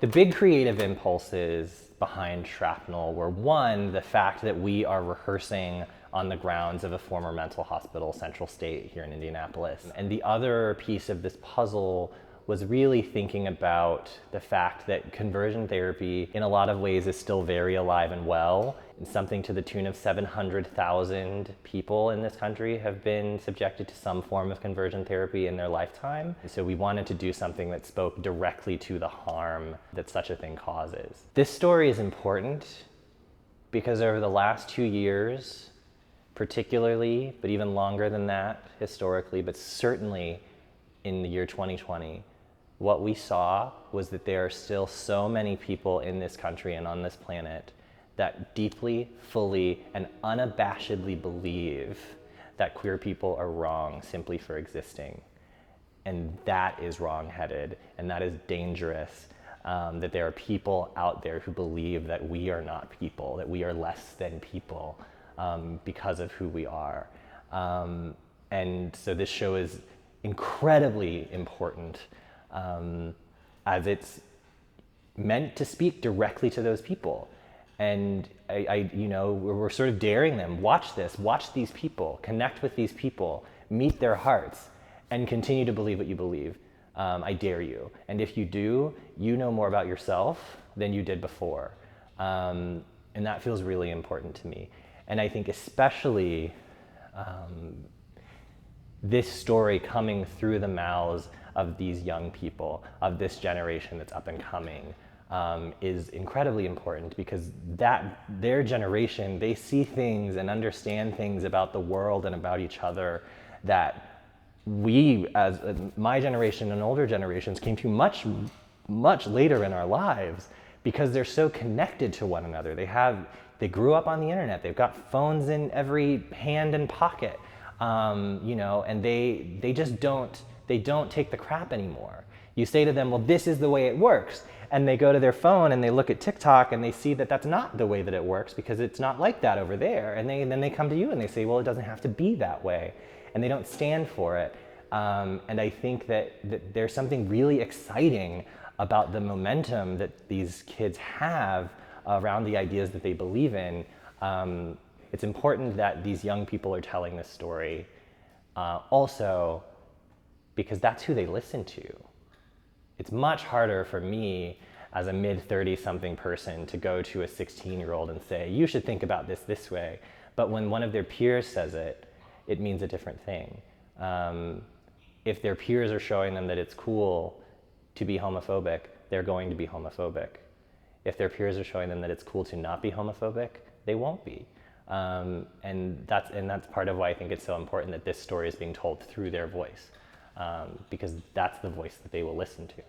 The big creative impulses behind Shrapnel were, one, the fact that we are rehearsing on the grounds of a former mental hospital, Central State, here in Indianapolis. And the other piece of this puzzle was really thinking about the fact that conversion therapy in a lot of ways is still very alive and well. And something to the tune of 700,000 people in this country have been subjected to some form of conversion therapy in their lifetime. So we wanted to do something that spoke directly to the harm that such a thing causes. This story is important because over the last 2 years, particularly, but even longer than that historically, but certainly in the year 2020, what we saw was that there are still so many people in this country and on this planet that deeply, fully, and unabashedly believe that queer people are wrong simply for existing. And that is wrong-headed, and that is dangerous, that there are people out there who believe that we are not people, that we are less than people because of who we are. And so this show is incredibly important as it's meant to speak directly to those people. And we're sort of daring them, watch this, watch these people, connect with these people, meet their hearts, and continue to believe what you believe. I dare you. And if you do, you know more about yourself than you did before. And that feels really important to me. And I think especially this story coming through the mouths of these young people, of this generation that's up and coming, is incredibly important because their generation, they see things and understand things about the world and about each other that we, as my generation and older generations, came to much, much later in our lives because they're so connected to one another. They grew up on the internet. They've got phones in every hand and pocket, and they just don't take the crap anymore. You say to them, well, this is the way it works. And they go to their phone and they look at TikTok and they see that that's not the way that it works because it's not like that over there. And then they come to you and they say, well, it doesn't have to be that way. And they don't stand for it. And I think that there's something really exciting about the momentum that these kids have around the ideas that they believe in. It's important that these young people are telling this story also because that's who they listen to. It's much harder for me as a mid-30-something person to go to a 16-year-old and say, you should think about this way. But when one of their peers says it, it means a different thing. If their peers are showing them that it's cool to be homophobic, they're going to be homophobic. If their peers are showing them that it's cool to not be homophobic, they won't be. And that's part of why I think it's so important that this story is being told through their voice, because that's the voice that they will listen to.